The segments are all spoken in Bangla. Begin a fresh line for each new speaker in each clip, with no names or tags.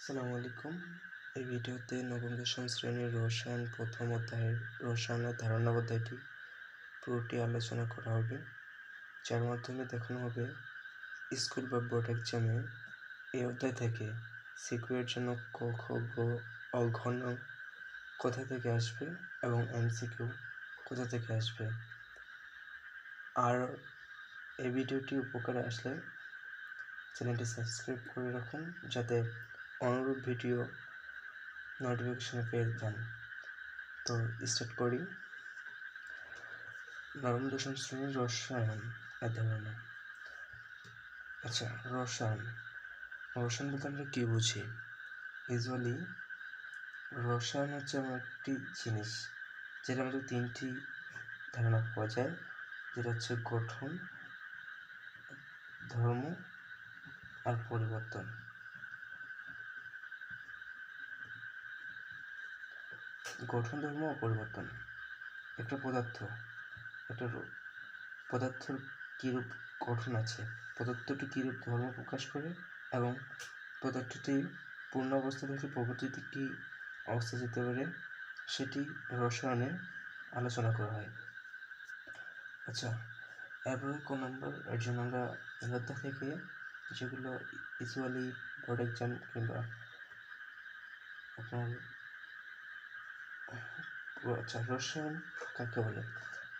আসসালামু আলাইকুম। এই ভিডিওতে নবম দশম শ্রেণীর রসায়ন প্রথম অধ্যায়ের রসায়নের ধারণা অধ্যায়টি পুরোটি আলোচনা করা হবে, যার মাধ্যমে দেখানো হবে স্কুল বা বোর্ড এক্সামে এই অধ্যায় থেকে সিকিউর জন্য ক, খ, গ ও ঘ নং কোথা থেকে আসবে এবং এমসিকিউ কোথা থেকে আসবে। আর এই ভিডিওটি উপকারে আসলে চ্যানেলটি সাবস্ক্রাইব করে রাখুন, যাতে অনুরূপ ভিডিও নোটিফিকেশন পেয়ে যান। তো স্টার্ট করি। নবম দশম শ্রেণীর রসায়ন ধারণা। আচ্ছা, রসায়ন বলতে আমরা কী বুঝি? ইউজুয়ালি রসায়ন হচ্ছে এমন একটি জিনিস যেটার মধ্যে তিনটি ধারণা পাওয়া যায়, যেটা হচ্ছে গঠন, ধর্ম আর পরিবর্তন। গঠন, ধর্ম ও পরিবর্তন। একটা পদার্থের কীরূপ গঠন আছে, পদার্থটি কীরূপ ধর্ম প্রকাশ করে এবং পদার্থটি পূর্ণ অবস্থা থেকে প্রকৃতিতে কী অবস্থা যেতে পারে, সেটি রসায়নে আলোচনা করা হয়। আচ্ছা, এরপরে কোন নম্বর? এর জন্য আমরা অধ্যায় থেকে যেগুলো ইউজুয়ালি বোর্ড এক্সাম কিংবা আপনার আচ্ছা, রসায়ন কাকে বলে?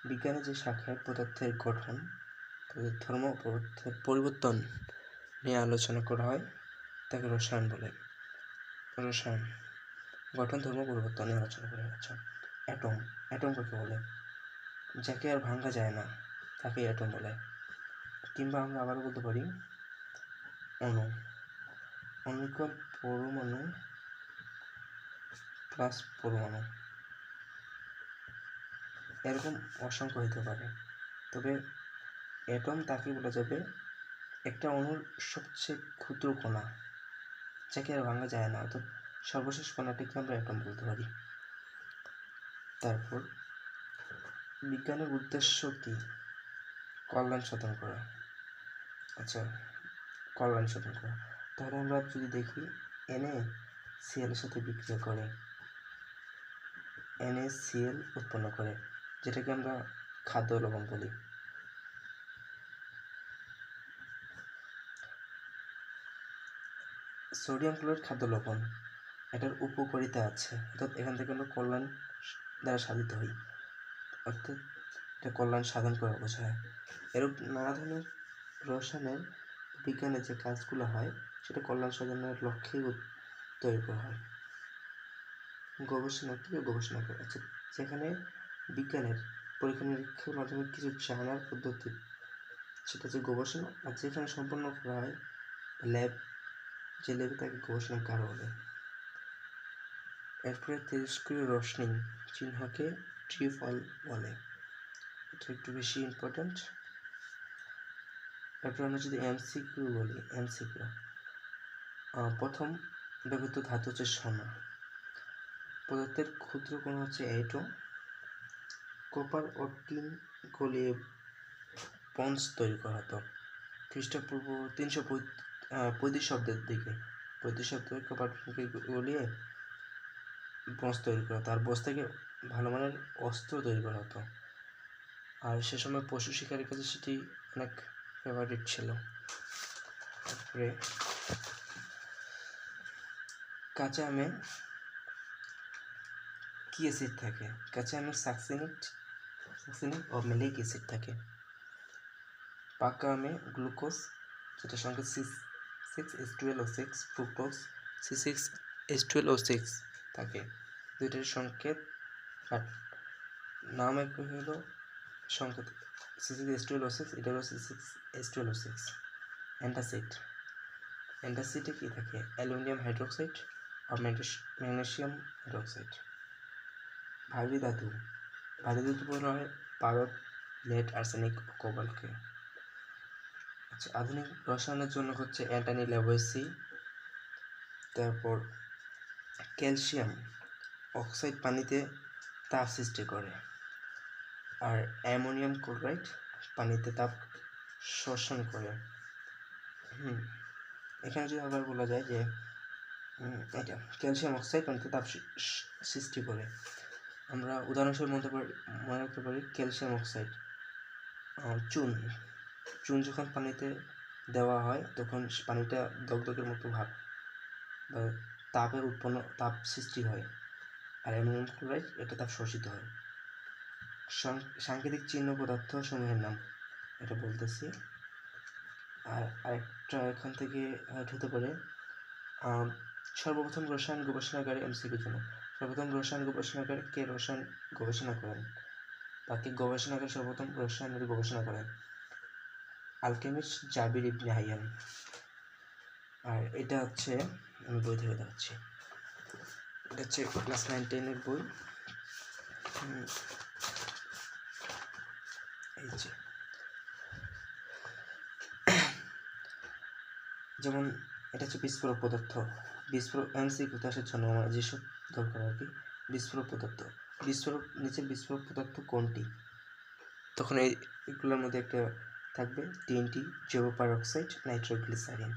বিজ্ঞানের যে শাখায় পদার্থের গঠন, ধর্ম, পদার্থের পরিবর্তন নিয়ে আলোচনা করা হয় তাকে রসায়ন বলে। রসায়ন গঠন, ধর্ম, পরিবর্তন নিয়ে আলোচনা করা হয়। আচ্ছা, অ্যাটম কাকে বলে? যাকে আর ভাঙা যায় না তাকে অ্যাটম বলে। কিংবা আমরা আবার বলতে পারি অণু পরমাণু প্লাস পরমাণু, এরকম অসংখ্য হতে পারে। তবে অ্যাটম তাকে বলা যাবে একটা অণুর সবচেয়ে ক্ষুদ্র কণা, যাকে আর ভাঙা যায় না, অর্থাৎ সর্বশেষ কণাটিকে আমরা অ্যাটম বলতে পারি। তারপর বিজ্ঞানের উদ্দেশ্য কি? কল্যাণ সাধন করা। আচ্ছা, কল্যাণ সাধন করা। তাহলে আমরা যদি দেখি, NaCl এর সাথে বিক্রিয়া করে NaCl উৎপন্ন করে, যেটাকে আমরা খাদ্য লবণ বলি। সোডিয়াম ক্লোরাইড খাদ্য লবণ, এটার উপকারিতা আছে, অর্থাৎ এখান থেকে আমরা কল্যাণ দ্বারা সাধিত হই, অর্থাৎ এটা কল্যাণ সাধন করা বোঝায়। এরূপ নানা ধরনের রসায়নের বিজ্ঞানের যে কাজগুলো হয়, সেটা কল্যাণ সাধনের লক্ষ্যেই তৈরি করা হয়। গবেষণা কি? গবেষণা করা আছে যেখানে বিজ্ঞানের পরীক্ষা নিরীক্ষার মাধ্যমে কিছু জানার পদ্ধতি, সেটা হচ্ছে গবেষণা। আর যেখানে সম্পন্ন করা হয় ল্যাব, যে ল্যাবে তাকে গবেষণাগার বলে। এরপরে তেজস্ক্রিয় রশ্মি চিহ্নকে ট্রিফল বলে, এটা একটু বেশি ইম্পর্ট্যান্ট। এরপর আমরা যদি এমসিকিউ বলি, প্রথম ব্যবহৃত ধাতু হচ্ছে সোনা। পদার্থের ক্ষুদ্র কণা হচ্ছে অ্যাটম। কপার ও টিন গলিয়ে ব্রোঞ্জ তৈরি করা হতো খ্রিস্টপূর্ব 335 দিকে। 35 কপার গলিয়ে ব্রোঞ্জ তৈরি করা হতো, আর ব্রোঞ্জ থেকে ভালো মানের অস্ত্র তৈরি করা হতো। আর সে সময় পশু শিকারের কাছে সেটি অনেক ফেভারিট ছিল। তারপরে কাঁচা আমে কি অ্যাসিড থাকে? কাঁচা আমে সাকসিনিক ও ম্যালিক অ্যাসিড থাকে। পাকা আমে গ্লুকোজ, যেটা সংকেত C6H12O6, ফ্রুক্টোজ C6H12O6 থাকে। দুইটার সংকেত বাট নাম একই হলো, সংকেত C6H12O6, এটা হলো C6H12O6। অ্যান্টাসিডে কী থাকে? অ্যালুমিনিয়াম হাইড্রোক্সাইড আর ম্যাগনেসিয়াম হাইড্রোক্সাইড। ভারী ধাতু বলা হয় পারদ, লেড, আর্সেনিক ও কোবাল্টকে। আচ্ছা, আধুনিক রসায়নের জন্য হচ্ছে অ্যান্টনি ল্যাভোইসি। তারপর ক্যালসিয়াম অক্সাইড পানিতে তাপ সৃষ্টি করে, আর অ্যামোনিয়াম ক্লোরাইড পানিতে তাপ শোষণ করে। এখানে যদি আবার বলা যায় যে এটা ক্যালসিয়াম অক্সাইড পানিতে তাপ সৃষ্টি করে। আমরা উদাহরণস্বরূপ মনে রাখতে পারি ক্যালসিয়াম অক্সাইড। চুন যখন পানিতে দেওয়া হয় তখন পানিটা দগদগের মতো ভাব বা তাপ সৃষ্টি হয়, আর অ্যামোনিয়াম ক্লোরাইড এটা তাপ শোষিত হয়। সাংকেতিক চিহ্ন পদার্থ সমূহের নাম এটা বলতেছি। আর আরেকটা এখান থেকে হতে পারে সর্বপ্রথম রসায়ন গবেষণাগারে এমসিকিউর জন্য। সর্বপ্রথম রসায়ন গবেষণাগারে কে রসায়ন গবেষণা করেন? তাকে গবেষণাগারে সর্বপ্রথম রসায়নের গবেষণা করেন আলকেমিস্ট জাবির ইবনে হাইয়ান। আর এটা হচ্ছে আমি বই থেকে দেখাচ্ছি, এটা হচ্ছে ক্লাস 9-10 বই। এই যে যেমন এটা হচ্ছে বিস্ফোরক পদার্থ। বিস্ফোরক এমসিকিউতে আসার জন্য আমার যেসব দরকার আর কি, বিস্ফোরক পদার্থ। নিচের বিস্ফোরক পদার্থ কোনটি? তখন এইগুলোর মধ্যে একটা থাকবে টিএনটি, জৈব পারঅক্সাইড, নাইট্রোগ্লিসারিন।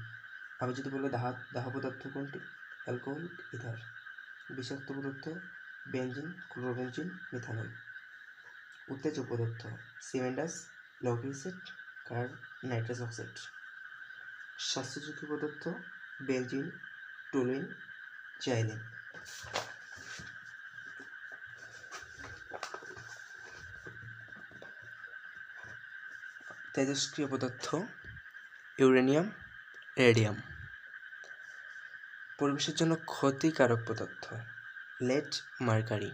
আবার যদি বলে দাহ পদার্থ কোনটি? Alcohol, ether. বিষাক্ত পদার্থ বেনজিন, ক্লোরোবেনজিন, মিথানল। উত্তেজক পদার্থ সিমেন্টাস, লৌহিক অ্যাসিড, নাইট্রাস অক্সাইড। স্বাস্থ্যঝুঁকি পদার্থ বেনজিন, টুলুইন, জাইলিন। তেজস্ক্রিয় পদার্থ ইউরেনিয়াম, রেডিয়াম। পরিবেশের জন্য ক্ষতিকারক পদার্থ লেড, মার্কারি।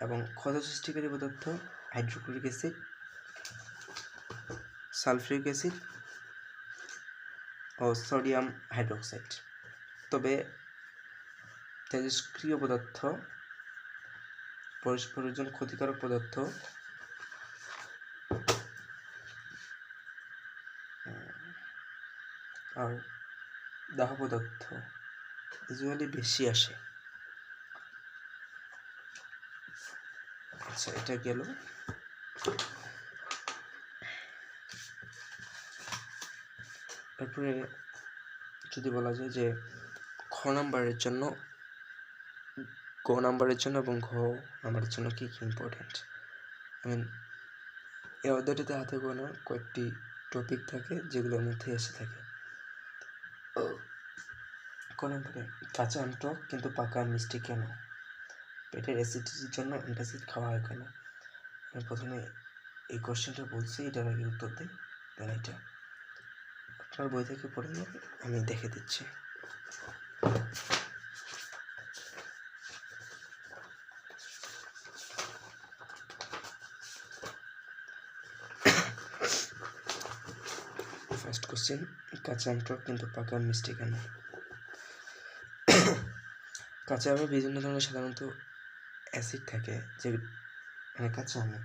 এবং ক্ষত সৃষ্টিকারী পদার্থ হাইড্রোক্লোরিক অ্যাসিড, সালফিউরিক অ্যাসিড ও সোডিয়াম হাইড্রোক্সাইড। তবে তেজস্ক্রিয় পদার্থ পরিবেশের জন্য ক্ষতিকারক পদার্থ আর দাহ পদার্থ ইউজুয়ালি বেশি আসে। আচ্ছা, এটা গেল। তারপরে যদি বলা যায় যে খ নাম্বারের জন্য, গ নাম্বারের জন্য এবং ঘ নাম্বারের জন্য কি কি ইম্পর্টেন্ট, এই অধ্যায়টিতে হাতে গোনা কয়েকটি টপিক থাকে যেগুলোর মধ্যে এসে থাকে। ক নম্বরে কাঁচা আম টক কিন্তু পাকা আম মিষ্টি কেন? পেটের অ্যাসিডিটির জন্য অ্যান্টাসিড খাওয়া হয় কেন? আমি প্রথমে এই কোশ্চেনটা বলছি, এটার আগে উত্তর দিই, দেন এটা আপনার বই থেকে পড়ে নিয়ে আমি দেখে দিচ্ছি। ফার্স্ট কোশ্চেন, কাঁচা আম টক কিন্তু পাকা আম মিষ্টি কেন? কাঁচা আমে বিভিন্ন ধরনের সাধারণত অ্যাসিড থাকে, যে মানে কাঁচা আমে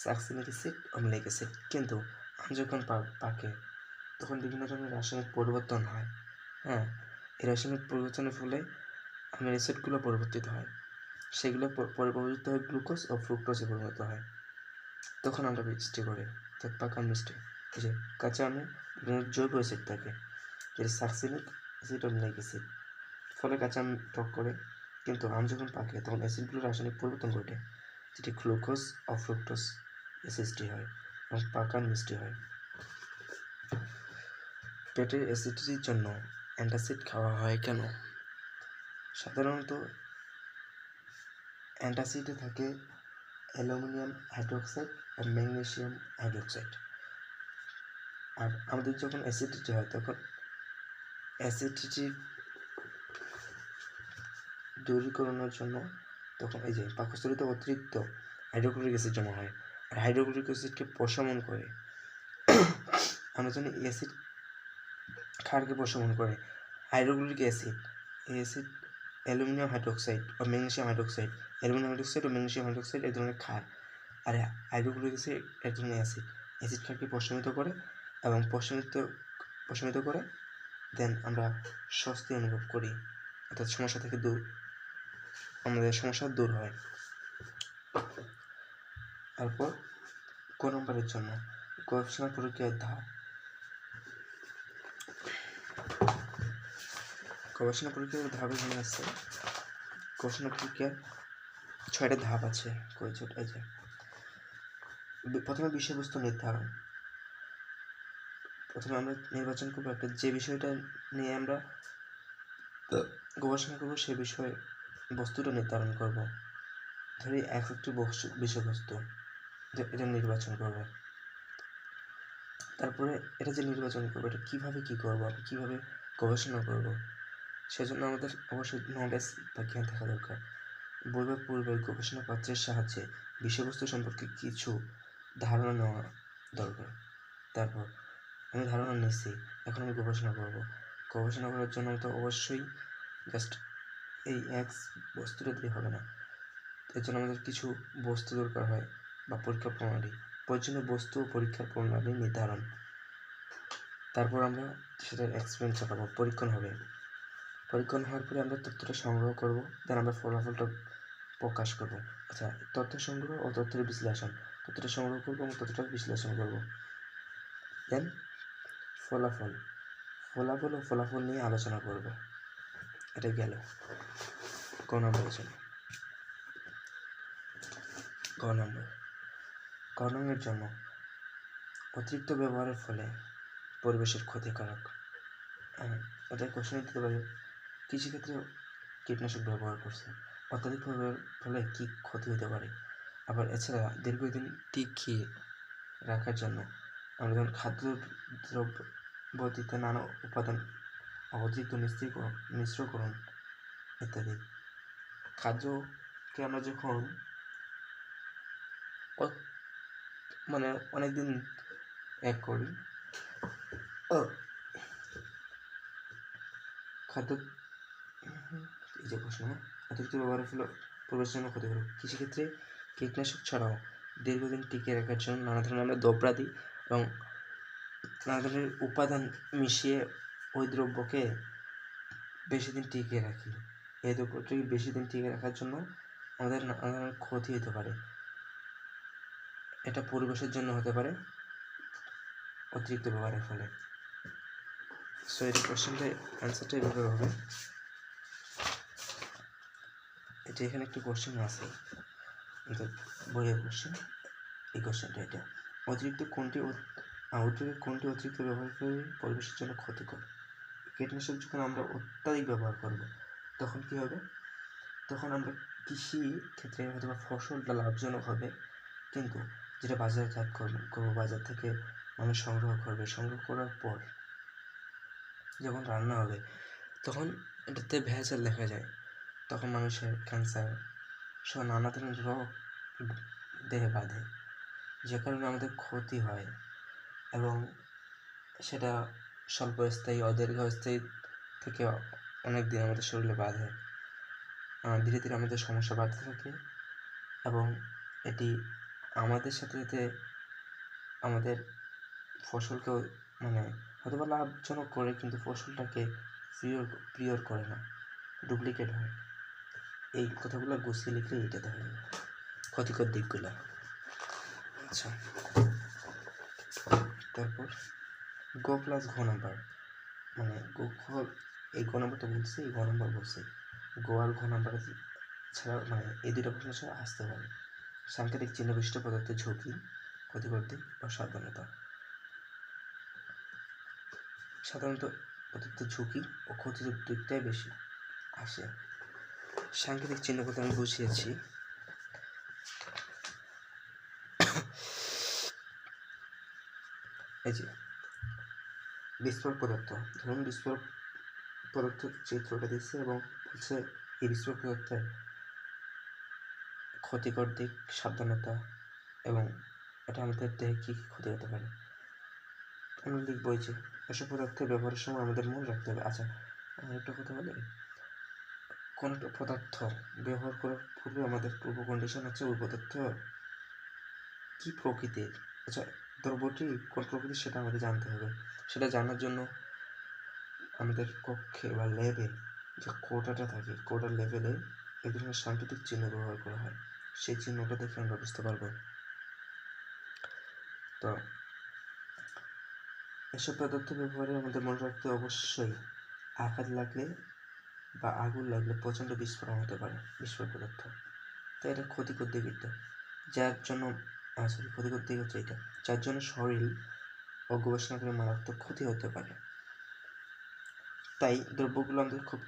সাকসিনিক অ্যাসিড, অম্লিক অ্যাসিড। কিন্তু আম যখন পাকে তখন বিভিন্ন ধরনের রাসায়নিক পরিবর্তন হয়। হ্যাঁ, এই রাসায়নিক পরিবর্তনের ফলে আমের অ্যাসিডগুলো পরিবর্তিত হয়, সেগুলো পরিবর্তিত হয় গ্লুকোজ ও ফ্রুক্টোজে পরিণত হয়, তখন আমরা মিষ্টি করি, অর্থাৎ পাকা মিষ্টি। এই যে কাঁচা আমে বিভিন্ন জৈব অ্যাসিড থাকে, যেটা সাকসিনিক অ্যাসিড, অম্লিক অ্যাসিড, ফলে কাঁচা আম টক করে। কিন্তু আম যখন পাকে তখন অ্যাসিডগুলো রাসায়নিক পরিবর্তন ঘটে, যেটি গ্লুকোজ ও ফ্রুক্টোজ সৃষ্টি হয় এবং পাকা মিষ্টি হয়। পেটের অ্যাসিডিটির জন্য অ্যান্টাসিড খাওয়া হয় কেন? সাধারণত অ্যান্টাসিডে থাকে অ্যালুমিনিয়াম হাইড্রোক্সাইড আর ম্যাগনেসিয়াম হাইড্রোক্সাইড। আর আমাদের যখন অ্যাসিডিটি হয় তখন অ্যাসিডিটি দূরীকরণের জন্য তখন এই যে পাকস্থলীতে অতিরিক্ত হাইড্রোক্লোরিক অ্যাসিড জমা হয়, আর হাইড্রোক্লোরিক অ্যাসিডকে প্রশমন করে। আমরা জানি অ্যাসিড ক্ষারকে প্রশমন করে। হাইড্রোক্লোরিক অ্যাসিড, এই অ্যাসিড অ্যালুমিনিয়াম হাইড্রোক্সাইড ও ম্যাগনেসিয়াম হাইড্রোক্সাইড, অ্যালুমিনিয়াম হাইড্রোক্সাইড ও ম্যাগনেসিয়াম হাইড্রোক্সাইড এক ধরনের ক্ষার, আর হাইড্রোক্লোরিক অ্যাসিড এক ধরনের অ্যাসিড। অ্যাসিড ক্ষারকে প্রশমিত করে এবং প্রশমিত করে দেন আমরা স্বস্তি অনুভব করি, অর্থাৎ সমস্যা থেকে আমাদের সমস্যা দূর হয়। তারপর ক নম্বরের জন্য গবেষণা প্রক্রিয়ার ধাপ। গবেষণা পরীক্ষার ধাপ এখানে আছে। গবেষণা পরীক্ষার 6টা ধাপ আছে। এই যে প্রথমে বিষয়বস্তু নির্ধারণ। প্রথমে আমরা নির্বাচন করবো একটা যে বিষয়টা নিয়ে আমরা গবেষণা করবো সে বিষয়ে বস্তুটা নির্ধারণ করব। ধরি একটি বিষয়বস্তু, এটা নির্বাচন করব। তারপরে এটা যে নির্বাচন করবো এটা কীভাবে কী করবো, আমি কীভাবে গবেষণা করব, সেজন্য আমাদের অবশ্যই নলেজ বা জ্ঞান থাকা দরকার। বই বা পূর্বের গবেষণাপত্রের সাহায্যে বিষয়বস্তু সম্পর্কে কিছু ধারণা নেওয়া দরকার। তারপর আমি ধারণা নিচ্ছি, এখন আমি গবেষণা করব। গবেষণা করার জন্য তো অবশ্যই জাস্ট এই বস্তুটা দিয়ে হবে না, এর জন্য আমাদের কিছু বস্তু দরকার হয় বা পরীক্ষা প্রণালী, প্রয়োজনীয় বস্তু ও পরীক্ষার প্রণালী নির্ধারণ। তারপর আমরা সেটার এক্সপেরিমেন্ট চালাবো, পরীক্ষণ হবে। পরীক্ষণ হওয়ার পরে আমরা তথ্যটা সংগ্রহ করব, দেন আমরা ফলাফলটা প্রকাশ করব। আচ্ছা, তথ্য সংগ্রহ ও তথ্যের বিশ্লেষণ। তথ্যটা সংগ্রহ করবো এবং তথ্যটা বিশ্লেষণ করব। দেন ফলাফল ও ফলাফল নিয়ে আলোচনা করব। এটা গেল ক নম্বরের জন্য। ক নম্বরের জন্য অতিরিক্ত ব্যবহারের ফলে পরিবেশের ক্ষতিকারক। এটা কোশ্চেন দিতে পারে, কৃষিক্ষেত্রে কীটনাশক ব্যবহার করছে, অত্যাধিক ব্যবহারের ফলে কী ক্ষতি হতে পারে। আবার এছাড়া দীর্ঘদিন টিকিয়ে রাখার জন্য আমরা যেমন খাদ্যদ্রব্যতে নানা উপাদান অতিরিক্ত মিশ্রকরণ ইত্যাদি। খাদ্যকে আমরা যখন মানে অনেকদিন এক করি, খাদ্য এই যে প্রশ্ন, অতিরিক্ত ব্যবহারের ফলে পরিবেশের জন্য ক্ষতিকারক। কৃষিক্ষেত্রে কীটনাশক ছাড়াও দীর্ঘদিন টিকিয়ে রাখার জন্য নানা ধরনের আমরা দ্রব্যাদি এবং নানা ধরনের উপাদান মিশিয়ে ওই দ্রব্যকে বেশি দিন টিকিয়ে রাখি। এই দ্রব্যটি বেশি দিন টিকিয়ে রাখার জন্য আমাদের নানা ধরনের ক্ষতি হতে পারে। এটা পরিবেশের জন্য হতে পারে অতিরিক্ত ব্যবহারের ফলে। সো এই কোশ্চেনটা অ্যান্সারটা এভাবে হবে। এটা এখানে একটি কোশ্চেন আছে, বইয়ের কোশ্চেন, এই কোশ্চেনটা এটা। অতিরিক্ত কোনটি অতিরিক্ত ব্যবহার করে পরিবেশের জন্য ক্ষতিকর? কীটনাশক যখন আমরা অত্যাধিক ব্যবহার করব তখন কী হবে? তখন আমরা কৃষি ক্ষেত্রে হয়তো বা ফসলটা লাভজনক হবে, কিন্তু যেটা বাজারজাত করবো, বাজার থেকে মানুষ সংগ্রহ করবে, সংগ্রহ করার পর যখন রান্না হবে তখন এটাতে ভেজাল দেখা যায়, তখন মানুষের ক্যান্সার সহ নানা ধরনের রোগ দেহে বাঁধে, যে কারণে আমাদের ক্ষতি হয় এবং সেটা স্বল্পস্থায়ী দীর্ঘস্থায়ী থেকে অনেক দিন আমাদের শরীরে বাঁধে। ধীরে ধীরে আমাদের সমস্যা বাড়তে থাকে এবং এটি আমাদের সাথে সাথে আমাদের ফসলকেও হয়তো বা লাভজনক করে, কিন্তু ফসলটাকে প্রিয় করে না, ডুপ্লিকেট হয়। এই কথাগুলো গুছিয়ে লিখলে এটা দেখা যাবে ক্ষতিকর দিকগুলো। আচ্ছা, তারপর গ প্লাস ঘ নাম্বার, এই গ নাম্বারটা বলছি, এই ঘ নাম্বার বলছি, গ আর ঘ নাম্বার ছাড়া এই দুটো প্রশ্ন ছাড়া আসতে পারে। সাংকেতিক চিহ্ন বিশিষ্ট পদার্থের ঝুঁকি, ক্ষতিকর দিক বা সাবধানতা। সাধারণত অতিরিক্ত ঝুঁকি ও ক্ষতিকর দিকটাই বেশি আসে। সাংকেতিক চিহ্ন বলতে আমি বুঝিয়েছি এই যে বিস্ফোরক পদার্থ, ধরুন বিস্ফোরক পদার্থের চিত্রটা দিচ্ছে এবং বলছে এই বিস্ফোরক পদার্থের ক্ষতিকর দিক, সাবধানতা এবং এটা আমাদের দেহে কী কী ক্ষতি হতে পারে। আমি লিখবো যে এসব পদার্থের ব্যবহারের সময় আমাদের মনে রাখতে হবে। আচ্ছা, একটা কথা বলি, কোনো একটা পদার্থ ব্যবহার করার পূর্বে আমাদের পূর্ব কন্ডিশন হচ্ছে ওই পদার্থ কী প্রকৃতির, আচ্ছা দ্রব্যটি কোন প্রকৃতির সেটা আমাদের জানতে হবে। সেটা জানার জন্য আমাদের কক্ষে বা ল্যাবে যে কোটাটা থাকে, কোটার লেভেলে এই ধরনের সাংকেতিক চিহ্ন ব্যবহার করা হয়, সেই চিহ্নটা দেখে আমরা বুঝতে পারবো। তো এসব পদার্থ ব্যবহারে আমাদের মনে রাখতে অবশ্যই আঘাত লাগলে বা আগুন লাগলে প্রচণ্ড বিস্ফোরণ হতে পারে বিস্ফোরক পদার্থ। তাই এটা ক্ষতিকর দিক এটা, যার জন্য ক্ষতিকর দিক হচ্ছে এটা, যার জন্য শরীর ও গবেষণাগারে মারাত্মক ক্ষতি হতে পারে। তাই দ্রব্যগুলো আমাদের খুব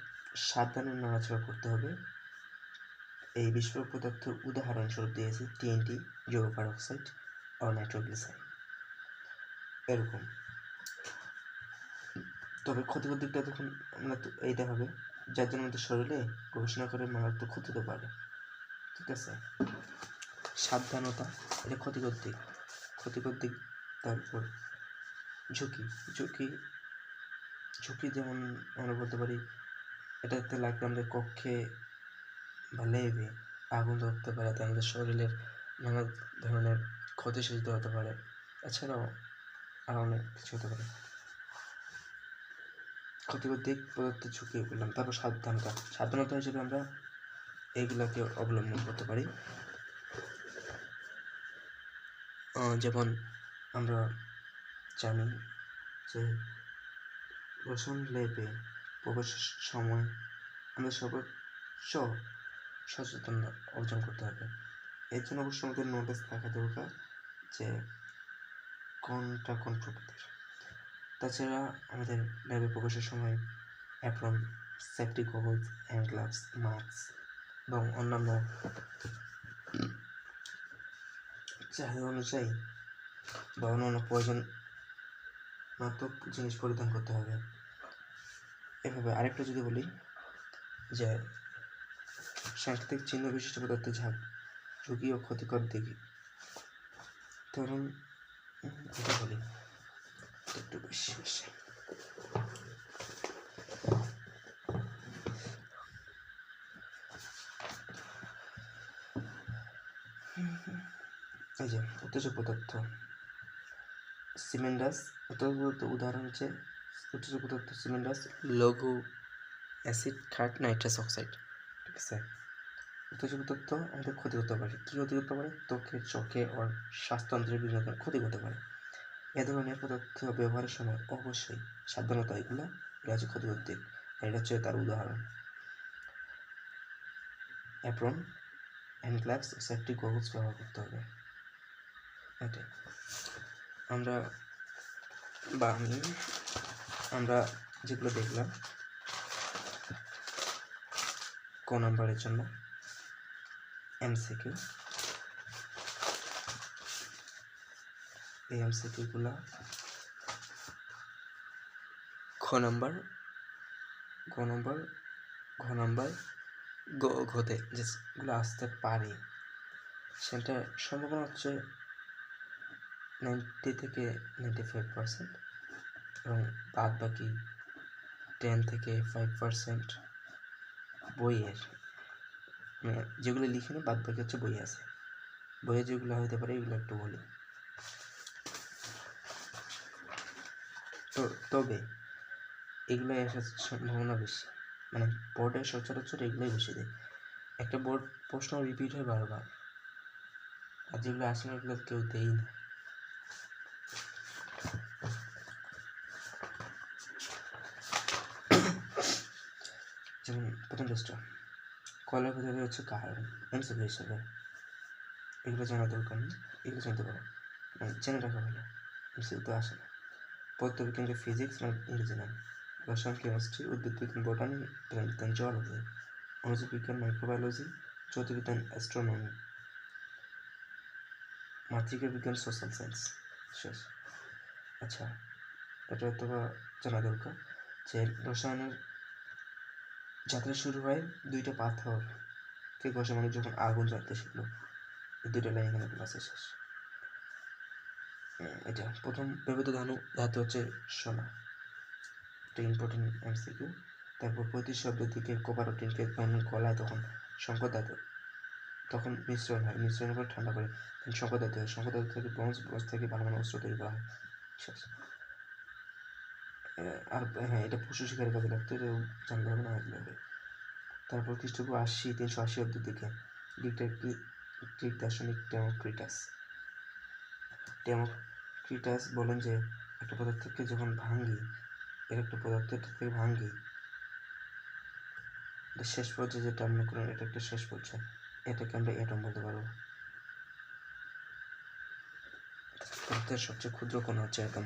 সাবধানে নাড়াচাড়া করতে হবে। এই বিস্ফোরক পদার্থের উদাহরণস্বরূপ দিয়েছে TNT, যৌগ পারক্সাইড ও নাইট্রোগ্লিসারিন এরকম। তবে ক্ষতিকর দিকটা তখন আমরা এইটা হবে, যার জন্য আমাদের শরীরে গবেষণা করে মারাত্মক ক্ষতি হতে পারে। ঠিক আছে, সাবধানতা এটা ক্ষতিকর দিক। তারপর ঝুঁকি যেমন আমরা বলতে পারি এটাতে লাগলে আমাদের কক্ষে বা লেবে আগুন ধরতে পারে, তাই আমাদের শরীরের নানা ধরনের ক্ষতি সাধিত হতে পারে। এছাড়াও আরও অনেক কিছু হতে পারে। ক্ষতিকর দিক পদার্থের ঝুঁকি বললাম। তারপর সাবধানতা হিসেবে আমরা এইগুলোকে অবলম্বন করতে পারি। যেমন আমরা জানি যে রসায়ন ল্যাবে প্রবেশের সময় আমরা সর্বোচ্চ সচেতনতা অর্জন করতে হবে। এর জন্য অবশ্যই আমাদের নোটিস থাকা দরকার যে কোনটা কোন প্রকৃতির। তাছাড়া আমাদের ল্যাবে প্রবেশের সময় apron, safety goggles, hand gloves, mask এবং অন্যান্য চাহিদা অনুযায়ী বা অন্যান্য প্রয়োজন মাত্রক জিনিস পরিধান করতে হবে। এভাবে আরেকটা যদি বলি যে সাংকেতিক চিহ্ন বিশিষ্ট পদার্থের ঝুঁকি ও ক্ষতিকর দিক, ধরুন এটা বলি একটু বেশি এই যে উত্তেজক পদার্থ সিমেন্ডাস। উদাহরণ হচ্ছে উত্তেজক পদার্থ সিমেন্ডাস, লঘু অ্যাসিড, খাট, নাইট্রাস অক্সাইড। ঠিক আছে, উত্তেজক পদার্থ আমাদের ক্ষতি করতে পারে। কী ক্ষতি করতে পারে? ত্বকে, চোখে ও শ্বাসতন্ত্রের বিভিন্ন ধরনের ক্ষতি করতে পারে। এ ধরনের পদার্থ ব্যবহারের সময় অবশ্যই সাবধানতা, এটা হচ্ছে ক্ষতিকর দিক। এটা হচ্ছে তার উদাহরণ। অ্যাপ্রন, হ্যান্ড গ্লাভস ও সেফটি গগলস ব্যবহার করতে হবে। এটাই আমরা যেগুলো দেখলাম ক নাম্বারের জন্য MCQ, এই MCQগুলো ঘ নাম্বার ঘতে যেগুলো আসতে পারে সেটা সম্ভাবনা হচ্ছে 90 থেকে 95%, এবং বাদ বাকি 10 থেকে 5% বইয়ের, মানে যেগুলো লিখিনি বাদ বাকি হচ্ছে বই আছে। বইয়ে যেগুলো হতে পারে এগুলো একটু বলি। তবে এগুলো আসার সম্ভাবনা বেশি, মানে বোর্ডে সচরাচর এগুলোই বেশি দেয়। একটা বোর্ড প্রশ্ন রিপিট হয় বারবার, আর যেগুলো আসে না এগুলো কেউ দেই না। যেমন প্রথম টেস্টটা কয়লার ভিতরে হচ্ছে কার্বন, MCQ হিসেবে এগুলো জানা দরকার নেই, এগুলো জানতে পারো, মানে জেনে রাখা ভালো, MCQ তো আসে না। পদার্থবিজ্ঞানকে ফিজিক্স মানে ইংরেজি নাম, রসায়ন কেমিস্ট্রি, উদ্ভিদ বিজ্ঞান বোটানি, প্রাণীবিজ্ঞান জুওলজি, অণুজীব বিজ্ঞান মাইক্রোবায়োলজি, জ্যোতির্বিজ্ঞান অ্যাস্ট্রোনমি, মাতৃকা বিজ্ঞান সোশ্যাল সায়েন্স। শেষ। আচ্ছা, এটা তো জানা দরকার যে রসায়নের যাত্রা শুরু হয় দুইটা পাথর থেকে ঘষে, মানে যখন আগুন জ্বালতে শিখলো, এই দুইটা লাইন এখানে ক্লাসে শেষ। এটা প্রথম ব্যবহৃত ধাতু হচ্ছে সোনা, একটা ইম্পর্টেন্ট MCQ। তারপর 35 শব্দের দিকে কপার ও টিনকে গলায় তখন সংকর ধাতু, তখন মিশ্রণ হয়, মিশ্রণের পর ঠান্ডা করে সংকর ধাতু হয়, সংকর ধাতু থেকে ব্রোঞ্জ, ব্রোঞ্জ থেকে ভালো মানে অস্ত্র তৈরি করা হয়। শেষ। আর হ্যাঁ, এটা পশু শিকারের কাজে লাগতো, এটা জানতে হবে না এগুলো। তারপর খ্রিস্টপূর্ব 380 অব্দের দিকে গ্রিক দার্শনিক ডেমোক্রিটাস বলেন যে একটা পদার্থকে যখন ভাঙি, এর একটা পদার্থের থেকে ভাঙি শেষ পর্যায়ে যেটা মনে করেন এটা একটা শেষ পর্যায়ে, এটাকে আমরা অ্যাটম বলতে পারবো। পদার্থের সবচেয়ে ক্ষুদ্র কণা হচ্ছে অ্যাটম।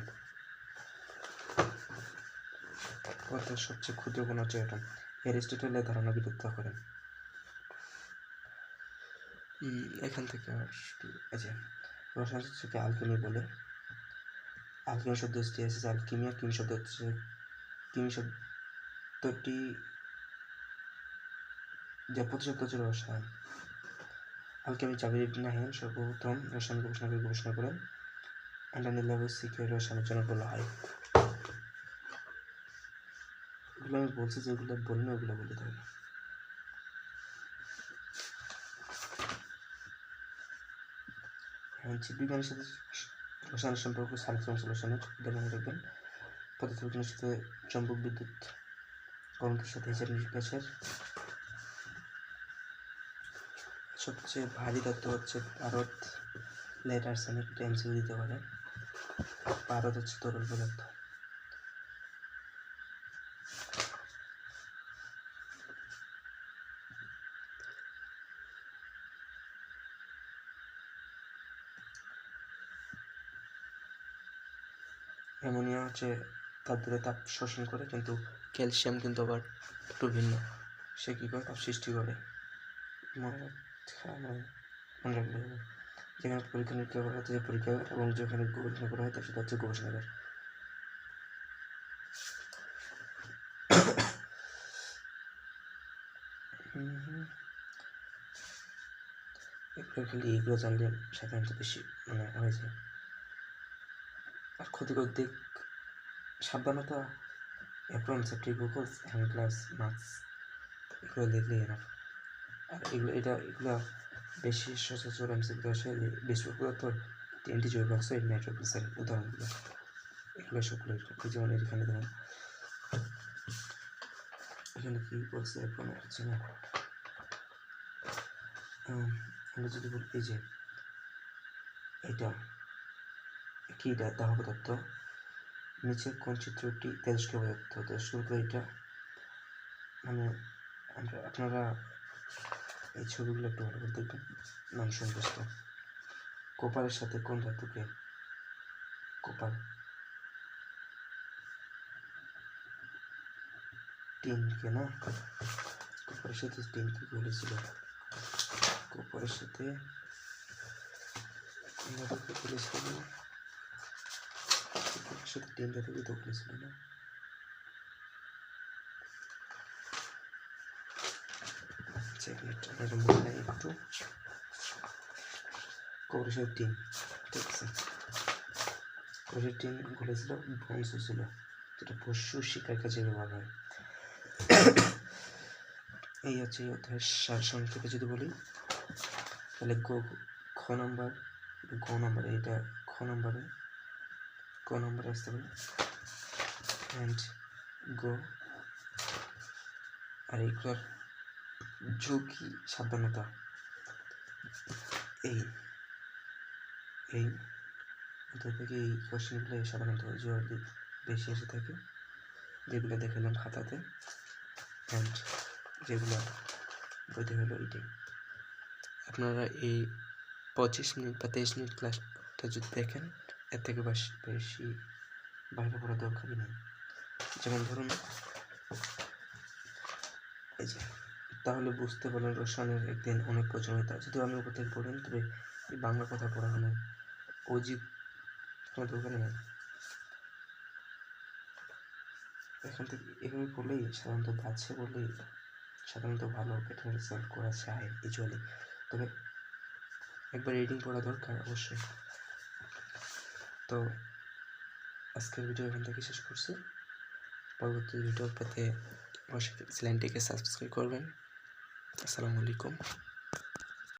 পদার্থের সবচেয়ে ক্ষুদ্র কণা হচ্ছে অ্যাটম। অ্যারিস্টটলের ধারণা বিরোধিতা করেন। এখান থেকে রসায়ন শাস্ত্রকে আলকেমি বলে। আলকেমি শব্দটি এসেছে আলকিমিয়া। কিমি শব্দ হচ্ছে, কিমি শব্দটি যা প্রতিশব্দ হচ্ছে রসায়ন। আলকেমি জাবির ইবনে হাইয়ান সর্বপ্রথম রসায়ন গবেষণা করেন। অ্যান্টনি লাভসিকে রসায়নের জনক বলা হয়। এগুলো আমি বলছি, যেগুলো বলি না ওগুলো বলে থাকি। জীববিজ্ঞানের সাথে রসায়নের সম্পর্ক সার্কিট রসায়নের মনে রাখবেন। পদার্থবিজ্ঞানের সাথে চৌম্বক বিদ্যুৎ, গণিতের সাথে হিসাব নিকাশের। সবচেয়ে ভারী তত্ত্ব হচ্ছে পারদ, লেড আর্সেনিক। এমসিকিউ দিতে পারে। পারদ হচ্ছে তরল পদার্থ। অ্যামোনিয়া হচ্ছে তাপদ্বয়ে তাপ শোষণ করে, কিন্তু ক্যালসিয়াম কিন্তু আবার একটু ভিন্ন। সে কী করে? তাপ সৃষ্টি করে। মনে রাখলে হবে। যেখানে পরীক্ষা নিরীক্ষা করা হচ্ছে পরীক্ষাগার, এবং যেখানে গবেষণা করা হয় সেটা হচ্ছে গবেষণাগার। খালি এইগুলো জানলে সাধারণত বেশি হয়ে যায়। আর ক্ষতিকর দিক: সাবধানতা, apron, safety goggles, hand gloves, mask, এগুলো দেখলেই না। আর এগুলো বেশি সচরাচর এমসিকিউ আসে। বেশিরভাগ পদার্থ তিনটি জৈব অক্সাইড, নাইট্রোগ্লিসারিন উদাহরণগুলো। এগুলো সবগুলো যেমন এখানে দেখুন, এখানে কি বলছে এখন হচ্ছে না। আমরা যদি বলি এই যে এটা কি দাহ পদার্থ, নিচের কোন চিত্রটি তেজস্ক্রিয় পদার্থ? তেজস্ক্রিয় এটা আপনারা এই ছবিগুলো একটু ভালো করে দেখবেন, নাম সন্তুষ্ট। কোপারের সাথে কোন ধাতুকে? কোপার, টিনকে না? কোপারের সাথে টিনকে বলেছিল। কোপারের সাথে কোন ধাতুকে বলেছিল? কোপারের সাথে টিন ধাতুকে তো বলেছিল না? একটু কোপারের সাথে টিন, ঠিক আছে। কোপারের টিন বলেছিল ব্রোঞ্জ ছিল, যেটা পশু শিকার কাজে ব্যবহার হয়। এই হচ্ছে এই অধ্যায়ের সারসংক্ষেপে যদি বলি, তাহলে খ নাম্বার এটা খ নাম্বারে আসতে পারে। অ্যান্ড গো, আর এইগুলোর ঝুঁকি, সাবধানতা, এই থেকে এই কোশ্চেনগুলো সাধারণত বেশি এসে থাকে, যেগুলো দেখালাম খাতাতে, অ্যান্ড যেগুলো বইতে হলো এইটাই। আপনারা এই 25 মিনিট বা 23 মিনিট ক্লাসটা যদি দেখেন, এর থেকে বেশি বাইরে পড়া দরকারই নেই। যেমন ধরুন এই যে, তাহলে বুঝতে পারলেন রসায়নের একদিন অনেক প্রয়োজনীয়তা। যদিও আমি উপর থেকে পড়েন, তবে এই বাংলা কথা পড়া হলে অজীব কোনো দরকারই নেই। এখান থেকে এভাবে পড়লেই সাধারণত বাজছে বললেই সাধারণত ভালো প্যাটার্ন রেজাল্ট করা যায় ইউজুয়ালি। তবে একবার রিডিং পড়া দরকার অবশ্যই। তো আজকের ভিডিও এখান থেকে শেষ করছি। পরবর্তী ভিডিও পেতে অবশ্যই চ্যানেলটিকে সাবস্ক্রাইব করবেন। আসসালামু আলাইকুম।